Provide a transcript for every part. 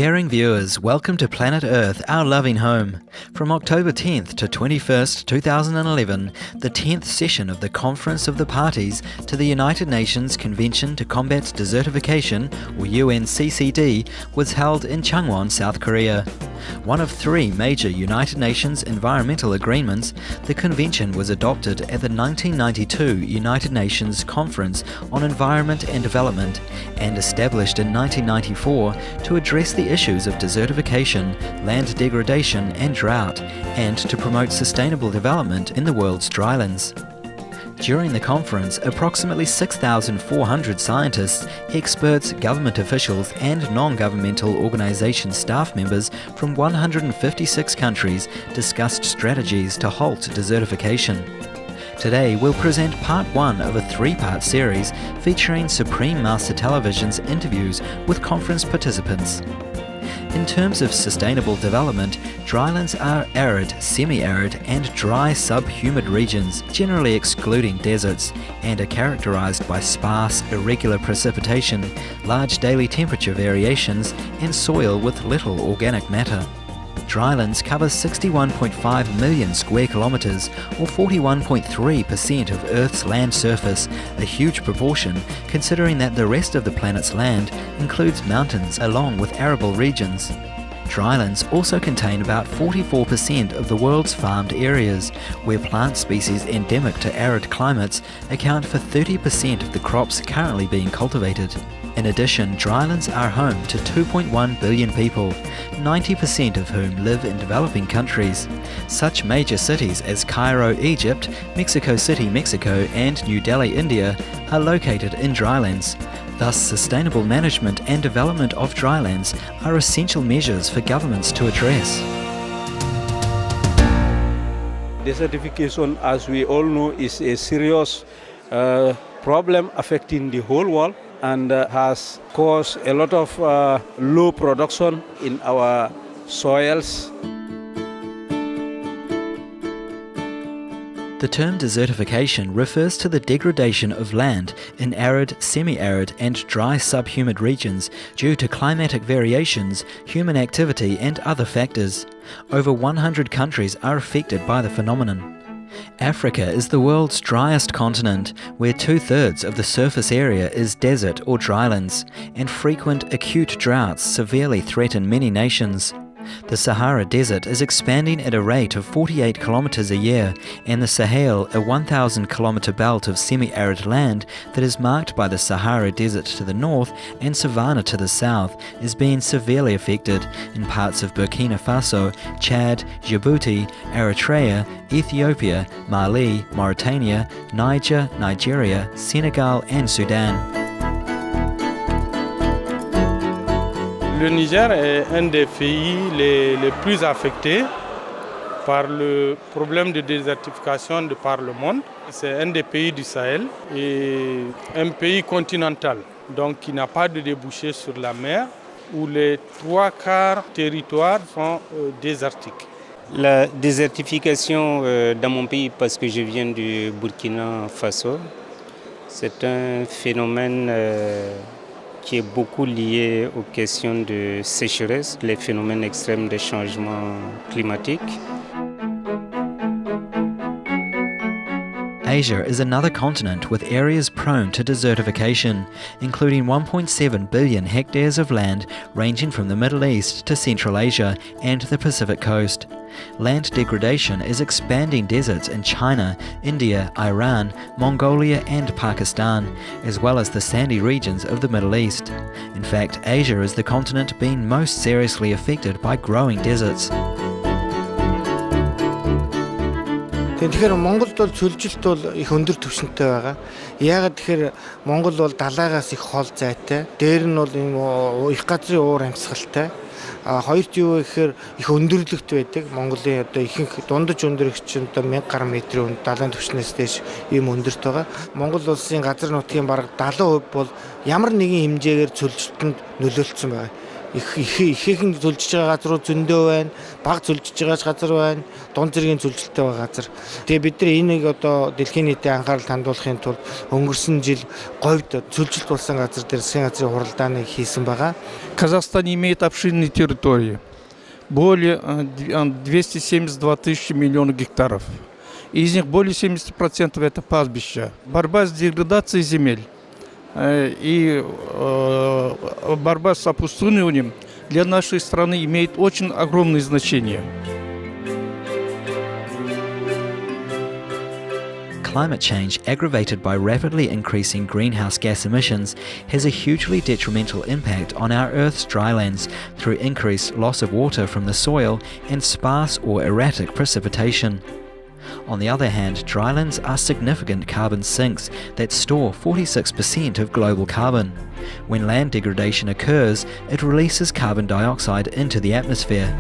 Caring viewers, welcome to Planet Earth, our loving home. From October 10th to 21st, 2011, the 10th session of the Conference of the Parties to the United Nations Convention to Combat Desertification, or UNCCD, was held in Changwon, South Korea. One of three major United Nations environmental agreements, the convention was adopted at the 1992 United Nations Conference on Environment and Development and established in 1994 to address the issues of desertification, land degradation and drought, and to promote sustainable development in the world's drylands. During the conference, approximately 6,400 scientists, experts, government officials and non-governmental organisation staff members from 156 countries discussed strategies to halt desertification. Today we'll present part one of a three-part series featuring Supreme Master Television's interviews with conference participants. In terms of sustainable development, drylands are arid, semi-arid and dry sub-humid regions, generally excluding deserts, and are characterised by sparse, irregular precipitation, large daily temperature variations and soil with little organic matter. Drylands cover 61.5 million square kilometres, or 41.3% of Earth's land surface, a huge proportion considering that the rest of the planet's land includes mountains along with arable regions. Drylands also contain about 44% of the world's farmed areas, where plant species endemic to arid climates account for 30% of the crops currently being cultivated. In addition, drylands are home to 2.1 billion people, 90% of whom live in developing countries. Such major cities as Cairo, Egypt, Mexico City, Mexico, and New Delhi, India, are located in drylands. Thus, sustainable management and development of drylands are essential measures for governments to address. Desertification, as we all know, is a serious problem affecting the whole world and has caused a lot of low production in our soils. The term desertification refers to the degradation of land in arid, semi-arid and dry subhumid regions due to climatic variations, human activity and other factors. Over 100 countries are affected by the phenomenon. Africa is the world's driest continent, where 2/3 of the surface area is desert or drylands, and frequent acute droughts severely threaten many nations. The Sahara Desert is expanding at a rate of 48 kilometres a year, and the Sahel, a 1,000-kilometre belt of semi-arid land that is marked by the Sahara Desert to the north and savanna to the south, is being severely affected in parts of Burkina Faso, Chad, Djibouti, Eritrea, Ethiopia, Mali, Mauritania, Niger, Nigeria, Senegal and Sudan. Le Niger est un des pays les plus affectés par le problème de désertification de par le monde. C'est un des pays du Sahel et un pays continental, donc qui n'a pas de débouché sur la mer, où les 3/4 territoires sont désertiques. La désertification dans mon pays, parce que je viens du Burkina Faso, c'est un phénomène qui est beaucoup lié aux questions de sécheresse, les phénomènes extrêmes de changement climatique. Asia is another continent with areas prone to desertification, including 1.7 billion hectares of land ranging from the Middle East to Central Asia and the Pacific coast. Land degradation is expanding deserts in China, India, Iran, Mongolia and Pakistan, as well as the sandy regions of the Middle East. In fact, Asia is the continent being most seriously affected by growing deserts. Тэгэхээр Монголд бол цөлжилт бол их өндөр түвшинтэй байгаа. Яагаад тэгэхээр Монгол бол далайгаас их хол зайтай. Дээр нь бол их газрын уур амьсгалтай. Хоёрт юу гэхээр их өндөрлөгт байдаг. Монголын одоо ихэнх дундаж өндөрөгч нь одоо 1000 гаруй метрийн далайн түвшнээс дээш ийм өндөрт байгаа. Монгол улсын газар нутгийн бараг 70% бол ямар нэгэн хэмжээгээр цөлжилтөнд нөлөөлсөн байна. Ихээхэн зүлжиж байгаа газрууд зөндөө байна. Бага зүлжиж байгаа газар байна. Дунд зэргийн зүлжилттэй байгаа газар. Тэгээ бид нар энийг одоо дэлхийн нийтийн анхаарал хандуулахын тулд өнгөрсөн жил говьд зүлжилт болсон газар дээр засгийн газрын хуралдааныг хийсэн байгаа. Казахстан имеет обширные территории. Более 272 тысячи миллионов гектаров. Из них более 70% это пастбища. Борьба с деградацией земель и борьба с опустыниванием для нашей страны имеет очень огромное значение. Climate change, aggravated by rapidly increasing greenhouse gas emissions, has a hugely detrimental impact on our Earth's drylands through increased loss of water from the soil and sparse or erratic precipitation. On the other hand, drylands are significant carbon sinks that store 46% of global carbon. When land degradation occurs, it releases carbon dioxide into the atmosphere.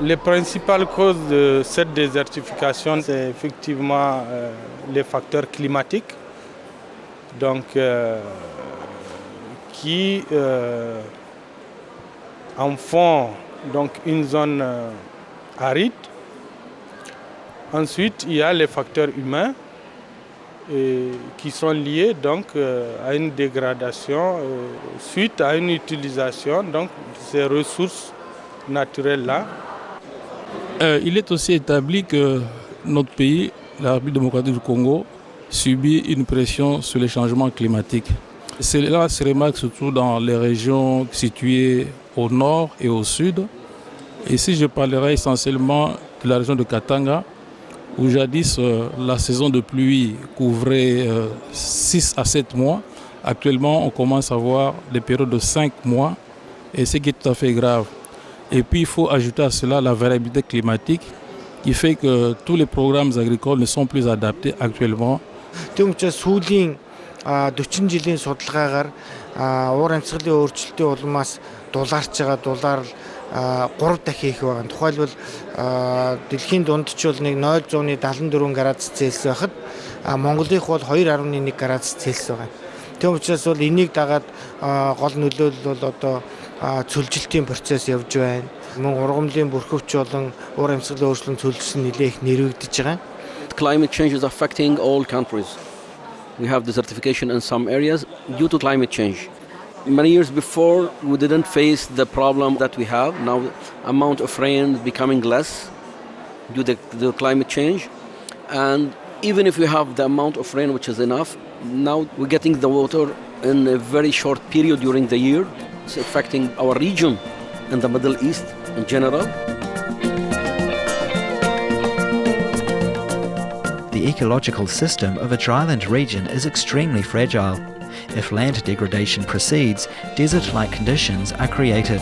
Les principales causes de cette désertification, c'est effectivement les facteurs climatiques, donc, qui en font donc, une zone aride. Ensuite, il y a les facteurs humains qui sont liés donc, à une dégradation suite à une utilisation donc, de ces ressources naturelles-là. Il est aussi établi que notre pays, la République démocratique du Congo, subit une pression sur les changements climatiques. Cela se remarque surtout dans les régions situées au nord et au sud. Ici, je parlerai essentiellement de la région de Katanga, où jadis la saison de pluie couvrait 6 à 7 mois. Actuellement, on commence à voir des périodes de 5 mois, et ce qui est tout à fait grave. Et puis, il faut ajouter à cela la variabilité climatique qui fait que tous les programmes agricoles ne sont plus adaptés actuellement. Сүүлийн 40 жилийн судалгаагаар уур амьсгалын өөрчлөлтийн улмаас дулаарч байгаа дулаар 3 дахин их байгаа. Тухайлбал дэлхийн дундчул нэг 0.74 градус Цельсиус байхад Монголынх бол 2.1 градус Цельсиус байгаа. Тийм учраас бол энийг дагаад гол нөлөөлөл бол одоо цөлжилтийн процесс явж байна. Мөн ургамлын бүрхөвч болон уур амьсгалын өөрчлөлт цөлжилт нь нэлээх нэрвэгдэж байгаа. Climate change is affecting all countries. We have desertification in some areas due to climate change. Many years before, we didn't face the problem that we have. Now, amount of rain is becoming less due to the climate change. And even if we have the amount of rain which is enough, now we're getting the water in a very short period during the year. It's affecting our region and the Middle East in general. The ecological system of a dryland region is extremely fragile. If land degradation proceeds, desert-like conditions are created.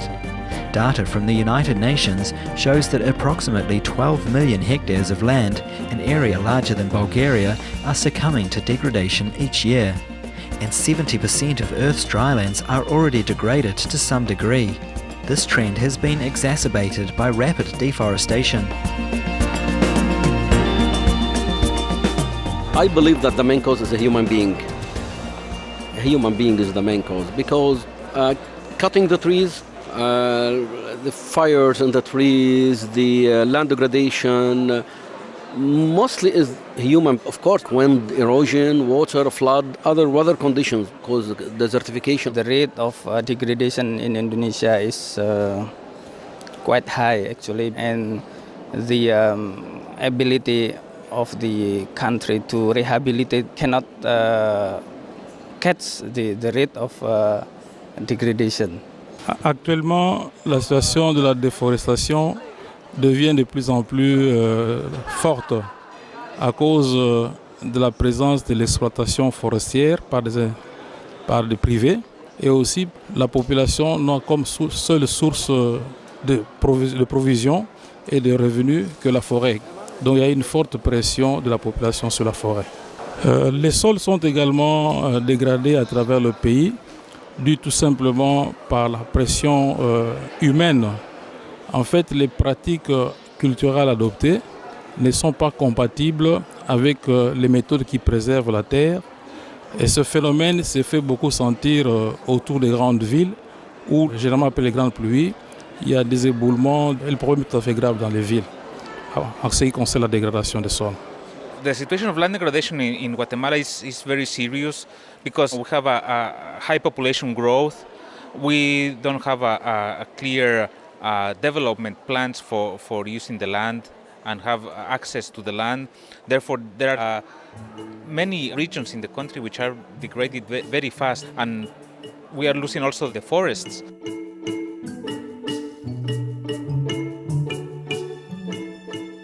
Data from the United Nations shows that approximately 12 million hectares of land, an area larger than Bulgaria, are succumbing to degradation each year. And 70% of Earth's drylands are already degraded to some degree. This trend has been exacerbated by rapid deforestation. I believe that the main cause is a human being. A human being is the main cause because cutting the trees, the fires in the trees, the land degradation, mostly is human. Of course, wind, erosion, water, flood, other weather conditions cause desertification. The rate of degradation in Indonesia is quite high actually, and the ability of the country to rehabilitate cannot catch the rate of degradation. Actuellement, la situation de la déforestation devient de plus en plus forte à cause de la présence de l'exploitation forestière par des privés, et aussi la population n'a comme seule source de provision et de revenus que la forêt. Donc il y a une forte pression de la population sur la forêt. Les sols sont également dégradés à travers le pays, dû tout simplement par la pression humaine. En fait, les pratiques culturelles adoptées ne sont pas compatibles avec les méthodes qui préservent la terre. Et ce phénomène s'est fait beaucoup sentir autour des grandes villes, où, généralement après les grandes pluies, il y a des éboulements et le problème est tout à fait grave dans les villes, en ce qui concerne la dégradation des sols. The situation of land degradation in Guatemala is very serious because we have a high population growth. We don't have a clear development plans for using the land and have access to the land. Therefore, there are many regions in the country which are degraded very fast, and we are losing also the forests.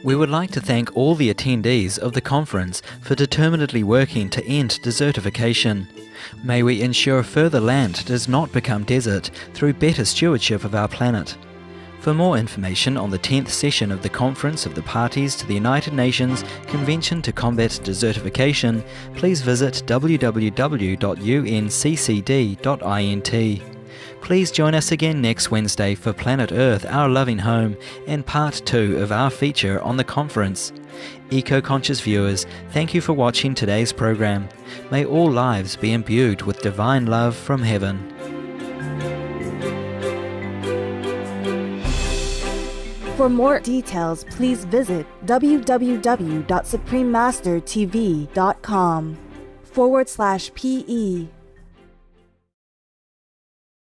We would like to thank all the attendees of the conference for determinedly working to end desertification. May we ensure further land does not become desert through better stewardship of our planet. For more information on the 10th session of the Conference of the Parties to the United Nations Convention to Combat Desertification, please visit www.unccd.int. Please join us again next Wednesday for Planet Earth, Our Loving Home, and Part 2 of our feature on the conference. Eco-conscious viewers, thank you for watching today's program. May all lives be imbued with divine love from heaven. For more details, please visit www.suprememastertv.com/PE